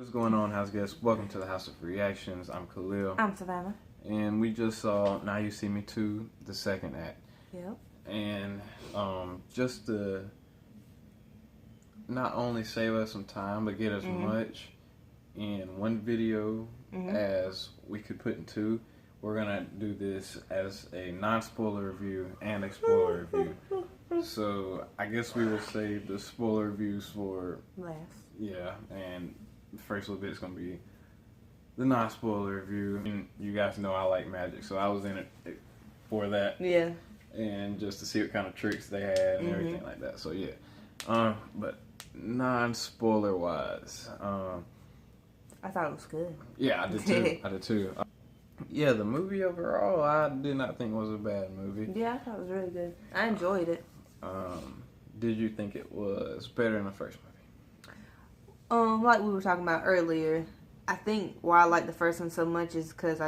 What's going on, house guests? Welcome to the House of Reactions. I'm Khalil. I'm Savannah. And we just saw Now You See Me 2, the second act. Yep. And just to not only save us some time, but get as much in one video as we could put in two, we're going to do this as a non-spoiler review and a spoiler review. So I guess we will save the spoiler reviews for last. Yeah, and the first little bit is going to be the non-spoiler review. And you guys know I like magic, so I was in it for that. Yeah. And just to see what kind of tricks they had and everything like that. So yeah. But non-spoiler wise, I thought it was good. yeah, I did too. I did too. Yeah, the movie overall, I did not think was a bad movie. Yeah, I thought it was really good. I enjoyed it. Did you think it was better than the first movie? Like we were talking about earlier, I think why I like the first one so much is because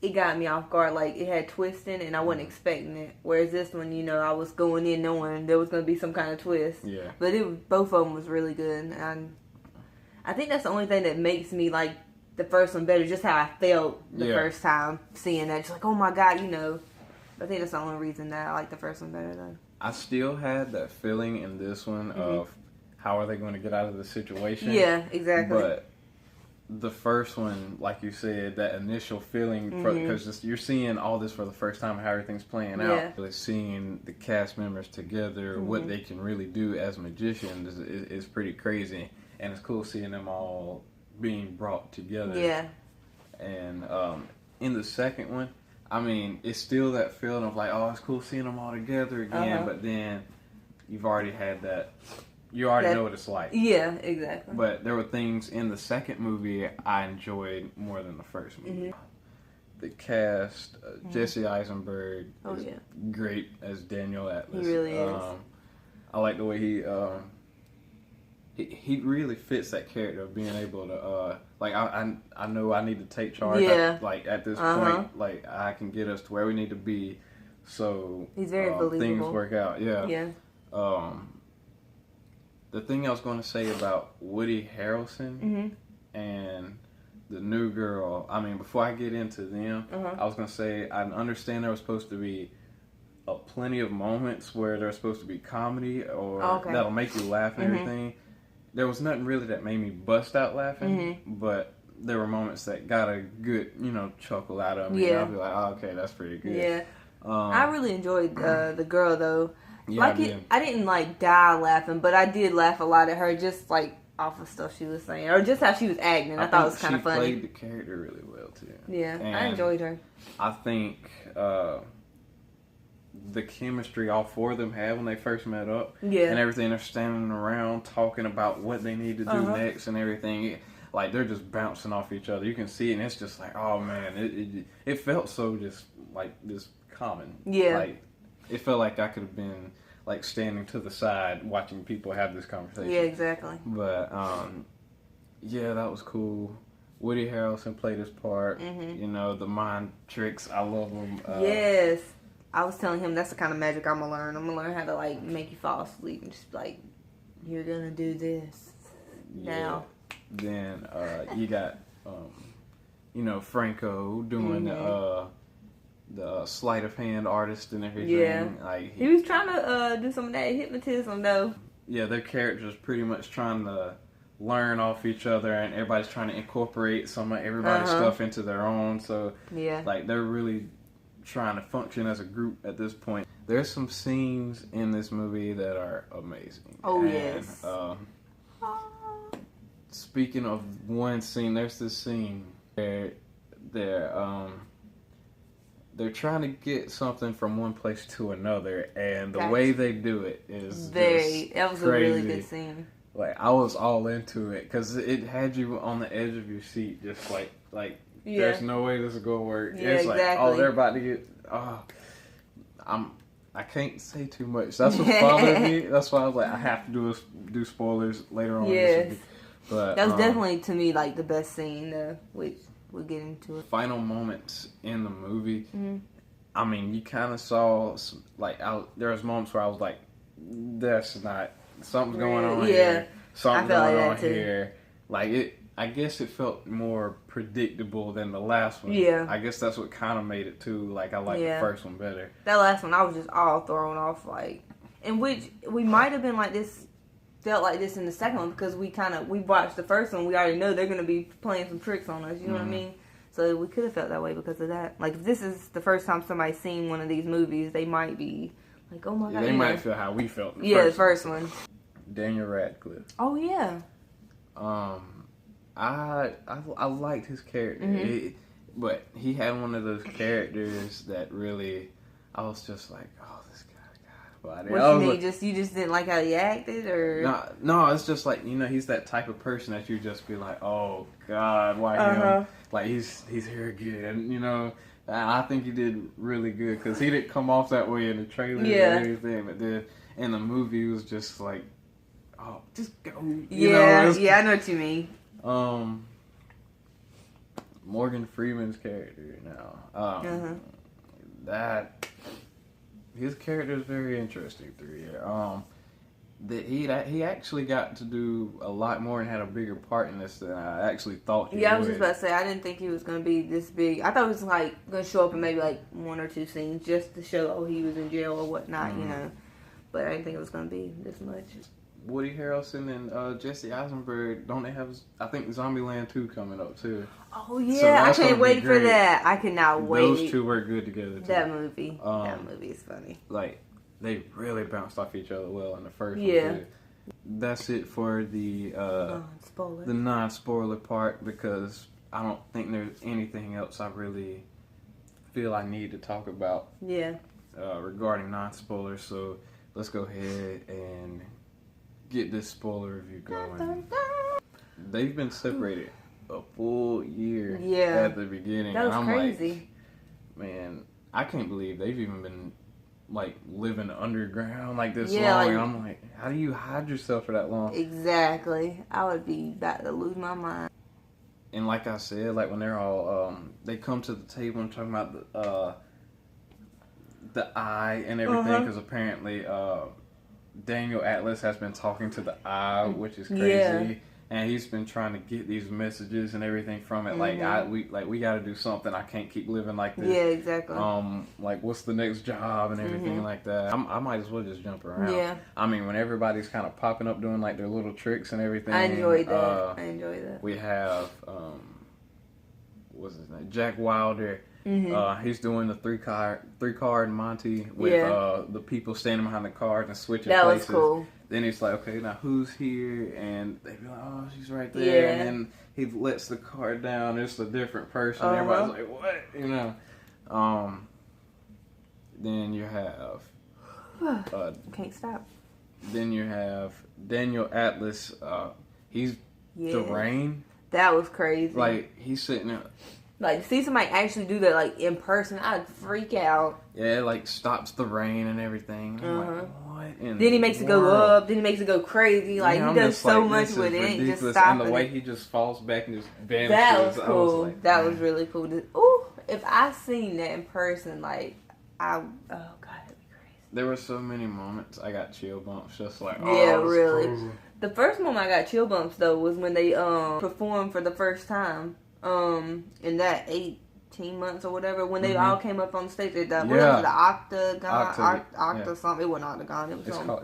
it got me off guard. Like, it had twisting, and I wasn't expecting it. Whereas this one, I was going in knowing there was going to be some kind of twist. Yeah. But both of them was really good. And I think that's the only thing that makes me like the first one better, just how I felt the first time seeing that. Just like, oh my God, I think that's the only reason that I like the first one better, though. I still had that feeling in this one of how are they going to get out of the situation. Yeah, exactly. But the first one, like you said, that initial feeling, because you're seeing all this for the first time, how everything's playing out. Really seeing the cast members together, what they can really do as magicians is pretty crazy. And it's cool seeing them all being brought together. Yeah. And in the second one, I mean, it's still that feeling of like, oh, it's cool seeing them all together again, but then you've already had that. You already know what it's like. Yeah, exactly. But there were things in the second movie I enjoyed more than the first movie. The cast, Jesse Eisenberg is great as Daniel Atlas. He really is. I like the way he really fits that character of being able to I know I need to take charge. Yeah. At this point, like I can get us to where we need to be. So he's very believable. Things work out. Yeah. Yeah. The thing I was going to say about Woody Harrelson and the new girl, I mean, before I get into them, I was going to say, I understand there was supposed to be plenty of moments where there's supposed to be comedy or that'll make you laugh and everything. There was nothing really that made me bust out laughing, but there were moments that got a good, chuckle out of me. Yeah. I'll be like, oh, okay, that's pretty good. Yeah. I really enjoyed the girl, though. Yeah, I didn't die laughing, but I did laugh a lot at her, just off of stuff she was saying, or just how she was acting. I thought it was kind of funny. She played the character really well too. Yeah, and I enjoyed her. I think the chemistry all four of them had when they first met up, and everything, they're standing around talking about what they need to do next and everything. Like they're just bouncing off each other. You can see it, and it's just like, oh man, it felt so just common. Yeah. Like, it felt like I could have been standing to the side watching people have this conversation. Yeah, exactly. But yeah, that was cool. Woody Harrelson played his part. The mind tricks, I love them. Yes, I was telling him that's the kind of magic I'm gonna learn. I'm gonna learn how to make you fall asleep and just you're gonna do this now. Then you got Franco doing the sleight of hand artist and everything. Yeah. He was trying to do some of that hypnotism though. Yeah, their characters pretty much trying to learn off each other, and everybody's trying to incorporate some of everybody's stuff into their own. So they're really trying to function as a group at this point. There's some scenes in this movie that are amazing. Oh, yes. Speaking of one scene, there's this scene where they're trying to get something from one place to another, and the way they do it is that was crazy. A really good scene. I was all into it because it had you on the edge of your seat, just there's no way this is gonna work. Yeah, it's exactly. They're about to get. I can't say too much. That's what bothered me. That's why I was I have to do spoilers later on. Yes, but that was definitely to me the best scene, which we'll get into it. Final moments in the movie. I mean, you kind of saw there was moments where I was like, "That's not something's going on here. Something's going on here." I guess it felt more predictable than the last one. Yeah. I guess that's what kind of made it too. Like, I like the first one better. That last one, I was just all thrown off. Like, in which we might have been like this, felt like this in the second one because we watched the first one. We already know they're going to be playing some tricks on us. You know what I mean? So we could have felt that way because of that. Like, if this is the first time somebody's seen one of these movies, they might be like, oh my God. They might feel how we felt in the first one. Daniel Radcliffe. Oh, yeah. I liked his character. But he had one of those characters that really, I was just like, oh, this guy got body. What you mean? You just didn't like how he acted, or? No, it's just like, he's that type of person that you just be like, oh God, why him? Like, he's here again, And I think he did really good because he didn't come off that way in the trailer or anything, but then in the movie it was just like, oh, just go. I know what you mean. Morgan Freeman's character now. That his character is very interesting through here. That he actually got to do a lot more and had a bigger part in this than I actually thought he would. I was just about to say, I didn't think he was going to be this big. I thought he was like going to show up in maybe like one or two scenes just to show he was in jail or whatnot, But I didn't think it was going to be this much. Woody Harrelson and Jesse Eisenberg, don't they have, I think, Zombieland 2 coming up too? Oh yeah, so I can't wait for that. I cannot wait. Those two work good together too. That movie is funny. Like, they really bounced off each other well in the first one too. That's it for the non-spoiler part, because I don't think there's anything else I really feel I need to talk about regarding non-spoilers. So let's go ahead and get this spoiler review going. They've been separated a full year at the beginning. That was and I'm crazy. like, man, I can't believe they've even been like living underground like this long. And I'm like, how do you hide yourself for that long? Exactly. I would be about to lose my mind. And like I said, like when they're all they come to the table and talking about the eye and everything, because apparently Daniel Atlas has been talking to the eye, which is crazy, and he's been trying to get these messages and everything from it. We got to do something. I can't keep living like this. Yeah, exactly. Like, what's the next job and everything like that. I might as well just jump around. Yeah. I mean, when everybody's kind of popping up doing like their little tricks and everything. I enjoyed that. We have what's his name? Jack Wilder. He's doing the three card Monty with the people standing behind the cards and switching places. That was cool. Then he's like, okay, now who's here? And they be like, oh, she's right there. Yeah. And then he lets the card down. It's a different person. Everybody's like, what? Then you have can't stop. Then you have Daniel Atlas. He's deranged. That was crazy. Like, he's sitting there. Like, to see somebody actually do that, like, in person, I'd freak out. Yeah, like, stops the rain and everything. I'm like, what in Then he makes it go up. Then he makes it go crazy. Like, he does so much with it. Just stop and the way he just falls back and just vanishes. That was cool. That was really cool. Ooh, if I seen that in person, like, oh, God, that'd be crazy. There were so many moments I got chill bumps. Just like, really. Crazy. The first moment I got chill bumps, though, was when they performed for the first time. In that 18 months or whatever, when they all came up on stage, what was it, the Octa something. It wasn't Octagon.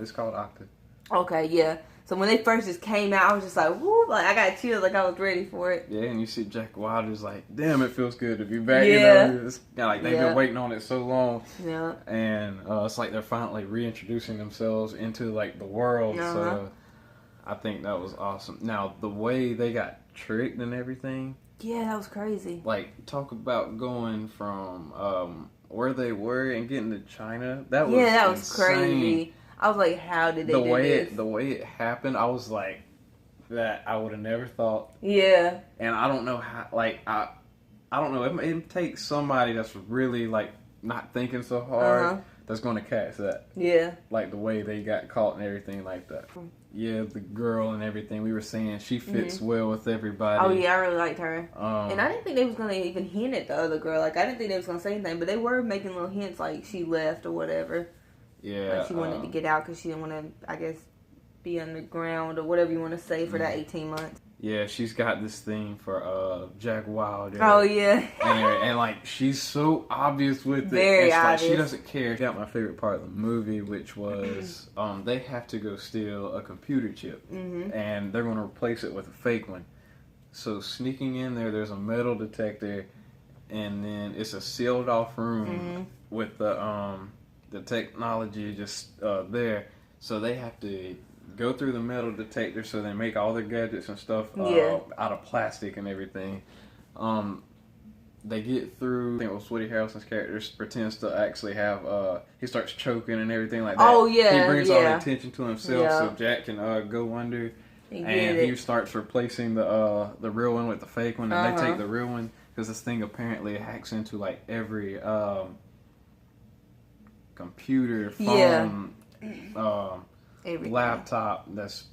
It's called Octa. Okay, yeah. So when they first just came out, I was just like, whoo, like I got chills, like I was ready for it. Yeah, and you see Jack Wilder's like, damn, it feels good to be back. Yeah. It's like they've been waiting on it so long. Yeah. And it's like they're finally reintroducing themselves into like the world. So I think that was awesome. Now the way they got tricked and everything. Yeah, that was crazy. Like, talk about going from where they were and getting to China. That was insane. Crazy. I was like, how did they do this? The way it happened, I was like, that I would have never thought. Yeah. And I don't know how, like, I don't know. It takes somebody that's really, like, not thinking so hard that's going to catch that. Yeah. Like, the way they got caught and everything like that. Yeah, the girl and everything, we were saying she fits well with everybody. Oh, yeah, I really liked her. And I didn't think they was going to even hint at the other girl. Like, I didn't think they was going to say anything, but they were making little hints, like she left or whatever. Yeah. Like she wanted to get out because she didn't want to, I guess, be underground or whatever you want to say for that 18 months. Yeah, she's got this thing for Jack Wilder. Oh yeah. and like she's so obvious with it. Very it's obvious. Like she doesn't care. Got my favorite part of the movie, which was they have to go steal a computer chip, and they're going to replace it with a fake one. So sneaking in there's a metal detector, and then it's a sealed off room with the technology just there. So they have to go through the metal detector, so they make all their gadgets and stuff out of plastic and everything. They get through. I think it was Woody Harrelson's character pretends to actually have. He starts choking and everything like that. Oh yeah, he brings all the attention to himself, so Jack can go under. He starts replacing the real one with the fake one, and they take the real one because this thing apparently hacks into like every computer, phone, laptop that's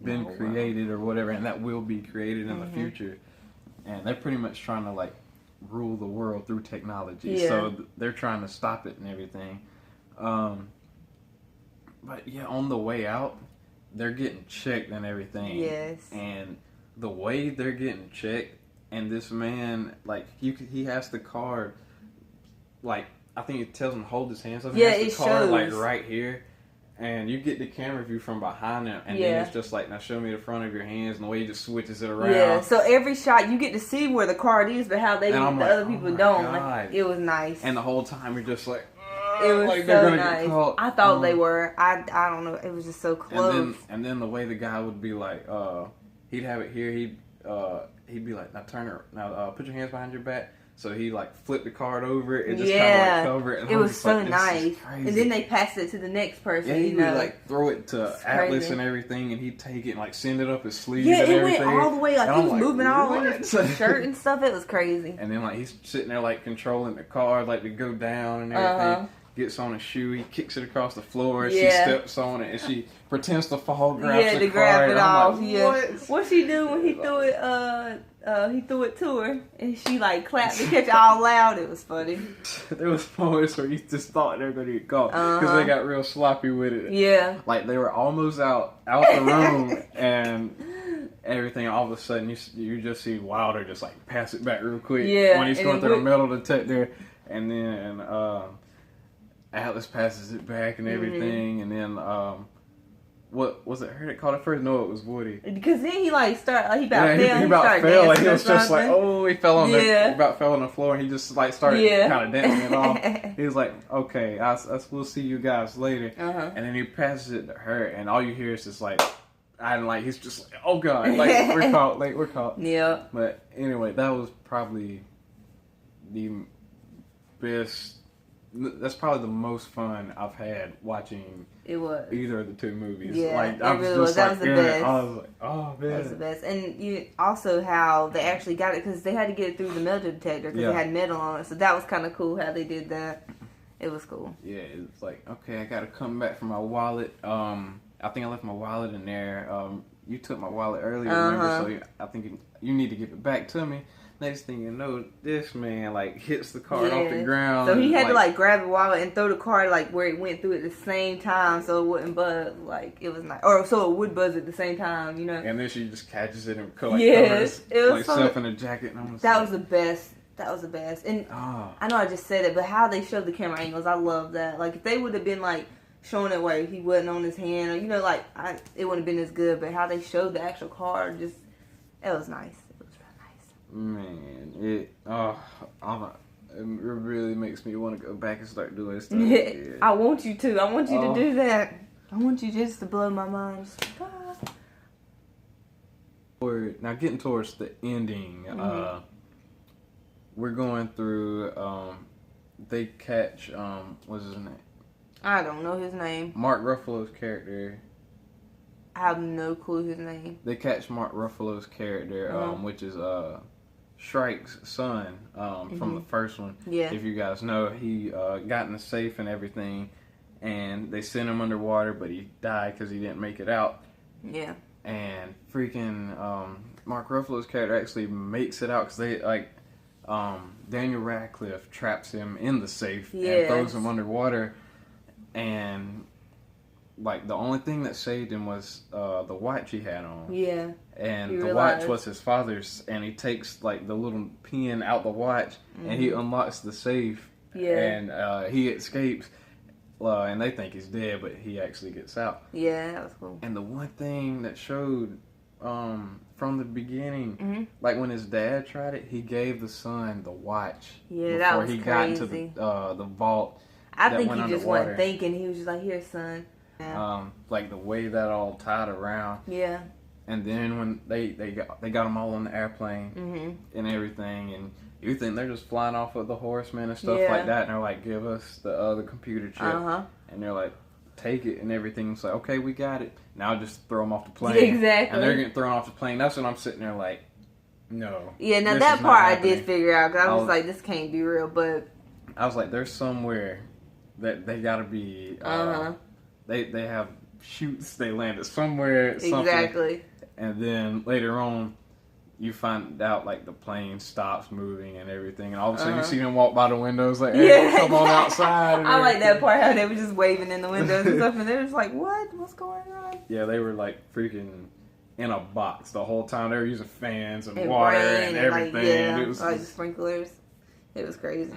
been created or whatever, and that will be created in the future. And they're pretty much trying to like rule the world through technology. So they're trying to stop it and everything. But yeah, on the way out, they're getting checked and everything. Yes. And the way they're getting checked, and this man, like he has the card, like I think it tells him to hold his hands up. Yeah, he has it the card shows. like right here. And you get the camera view from behind him, and then it's just like, now show me the front of your hands, and the way he just switches it around. Yeah, so every shot you get to see where the card is, but how other people don't. God. Like, it was nice. And the whole time you're just like, it was like so nice. I thought they were. I don't know. It was just so close. And then the way the guy would be like, he'd have it here. He'd be like, now turn her. Now put your hands behind your back. So he like flipped the card over and just kind of like cover it. And it was so like, nice. And then they passed it to the next person. Yeah, he would like throw it to Atlas and everything, and he'd take it and like send it up his sleeve. Yeah, and it everything. went all the way. Like he was moving all in what? his shirt and stuff. It was crazy. And then like he's sitting there like controlling the card, like to go down and everything. Gets on a shoe, he kicks it across the floor, she steps on it, and she pretends to fall, grabs the card. Grab it off. Like, what she do when he threw it? He threw it to her, and she like clapped and catch it all loud. It was funny. There was moments where you just thought they were going to get caught because they got real sloppy with it. Yeah, like they were almost out the room and everything. All of a sudden, you just see Wilder just like pass it back real quick when he's going through the metal detector, and then Atlas passes it back and everything, and then what was it? Her that caught it first? No, it was Woody. Because then he like started. He about fell. Like he was just like, he fell on he about fell on the floor, and he just like started kind of dancing it off. He was like, okay, we'll see you guys later. And then he passes it to her, and all you hear is just like, he's just like, oh god, like we're caught. Yeah. But anyway, that was probably the best. That's probably the most fun I've had watching either of the two movies. Yeah, like, it really was. That was the best. I was like, oh man, that was the best. And you also how they actually got it because they had to get it through the metal detector because they had metal on it. So that was kind of cool how they did that. It was cool. Yeah, it's like, okay, I got to come back for my wallet. I think I left my wallet in there. You took my wallet earlier, remember? So I think you need to give it back to me. Next thing you know, this man like hits the card off the ground. So he had to like grab the wallet and throw the card like where it went through at the same time, so it wouldn't buzz. Like it was nice, or so it would buzz at the same time, you know. And then she just catches it and covers herself in a jacket. And that was the best. That was the best. And I know I just said it, but how they showed the camera angles, I love that. Like if they would have been like showing it where he wasn't on his hand, or it wouldn't have been as good. But how they showed the actual card, it was nice. Man, it really makes me want to go back and start doing stuff. Yeah. I want you to. I want you to do that. I want you just to blow my mind. Now, getting towards the ending, we're going through. They catch. What's his name? I don't know his name. Mark Ruffalo's character. I have no clue his name. They catch Mark Ruffalo's character, which is Shrike's son from the first one. Yeah. If you guys know, he got in the safe and everything, and they sent him underwater, but he died because he didn't make it out. Yeah. And freaking Mark Ruffalo's character actually makes it out because they Daniel Radcliffe traps him in the safe and throws him underwater, and like the only thing that saved him was the watch he had on. Yeah. And the watch was his father's, and he takes like the little pin out the watch, and he unlocks the safe. Yeah. And he escapes, and they think he's dead, but he actually gets out. Yeah, that was cool. And the one thing that showed from the beginning, like when his dad tried it, he gave the son the watch. Yeah, that was crazy. Got into the vault. I think he just wasn't thinking. He was just like, "Here, son." Yeah. Like the way that all tied around. Yeah. And then when they got them all on the airplane and everything, and you think they're just flying off with the horsemen and stuff like that, and they're like, "Give us the computer chip," and they're like, "Take it," and everything. It's like, "Okay, we got it. Now just throw them off the plane." Exactly. And they're getting thrown off the plane. That's when I'm sitting there like, no. Yeah. Now that part I did figure out, because I was like, this can't be real. But I was like, there's somewhere that they gotta be. They have chutes. They landed somewhere. Exactly. And then later on, you find out like the plane stops moving and everything, and all of a sudden you see them walk by the windows like, "Hey, come on outside." I like that part how they were just waving in the windows and stuff, and they were just like, "What's going on?" Yeah, they were like freaking in a box the whole time. They were using fans and water and everything. Like, it was like sprinklers. It was crazy.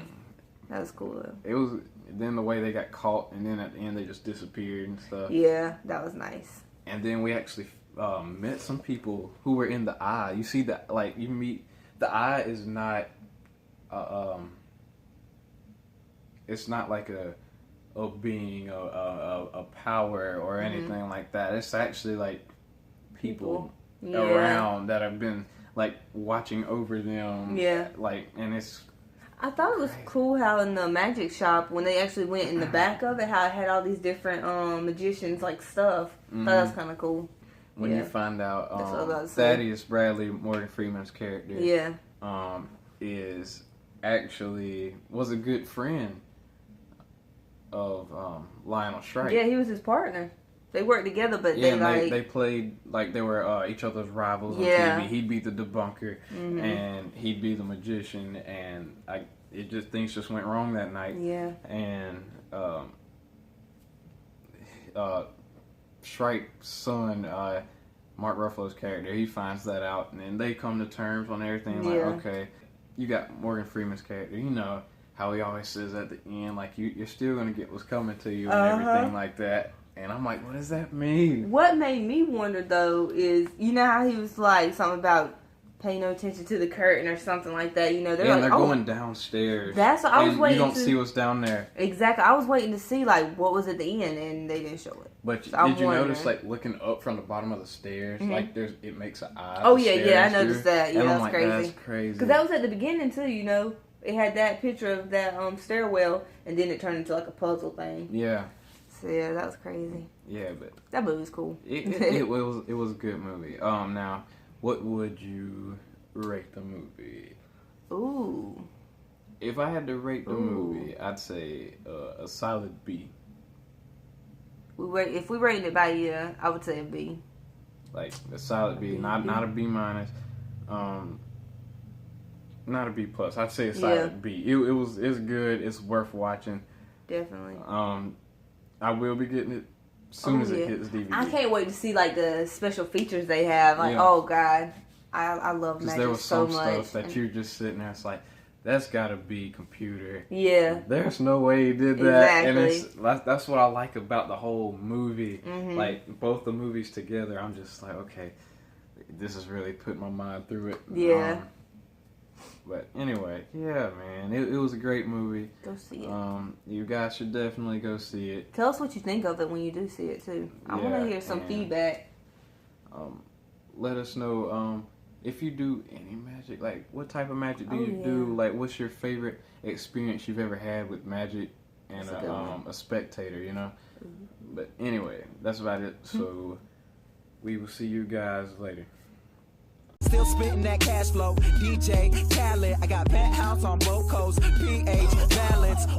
That was cool though. It was. Then the way they got caught, and then at the end they just disappeared and stuff. Yeah, that was nice. And then we actually met some people who were in the eye. You see that, like, you meet the eye is not it's not like a being, a power or anything like that. It's actually like people around that have been like watching over them. Yeah. Like, and it's. I thought it was cool how in the magic shop, when they actually went in the back of it, how it had all these different magicians like stuff. I thought that was kind of cool. When you find out Thaddeus Bradley, Morgan Freeman's character, was a good friend of Lionel Shrike. Yeah, he was his partner. They worked together, but they played like they were each other's rivals on TV. He'd be the debunker, and he'd be the magician, and things just went wrong that night. Yeah, and Shrike's son, Mark Ruffalo's character, he finds that out, and then they come to terms on everything. Like, okay, you got Morgan Freeman's character, you know how he always says at the end, like, you're still gonna get what's coming to you and everything like that. And I'm like, what does that mean? What made me wonder, though, is, you know how he was like, something about pay no attention to the curtain or something like that, you know? They're going downstairs. That's what I was waiting to... You don't see what's down there. Exactly. I was waiting to see, like, what was at the end, and they didn't show it. But so did you notice, like, looking up from the bottom of the stairs, like, it makes an eye. Oh, yeah, I noticed that. Yeah, that's crazy. That's crazy. Because that was at the beginning, too, you know? It had that picture of that stairwell, and then it turned into, like, a puzzle thing. Yeah. So, yeah, that was crazy. Yeah, but that movie was cool. It was a good movie. Now, what would you rate the movie? Ooh. If I had to rate the movie, I'd say a solid B. If we rated it by year, I would say a B. Like a solid B, not a B minus, not a B plus. I'd say a solid B. It's good. It's worth watching. Definitely. I will be getting it as soon as it hits DVD. I can't wait to see like the special features they have. Like, oh god, I love magic so much. There was some stuff that you're just sitting there. It's like, that's got to be computer. Yeah. There's no way he did that. Exactly. And that's what I like about the whole movie. Like both the movies together. I'm just like, okay, this is really putting my mind through it. Yeah. But anyway, yeah, man, it was a great movie. Go see it. You guys should definitely go see it. Tell us what you think of it when you do see it too. I want to hear some feedback. Let us know if you do any magic. Like, what type of magic do you do? Like, what's your favorite experience you've ever had with magic and a spectator? You know. But anyway, that's about it. So we will see you guys later. Still spitting that cash flow, DJ Khaled. I got penthouse on both coasts, PH balance.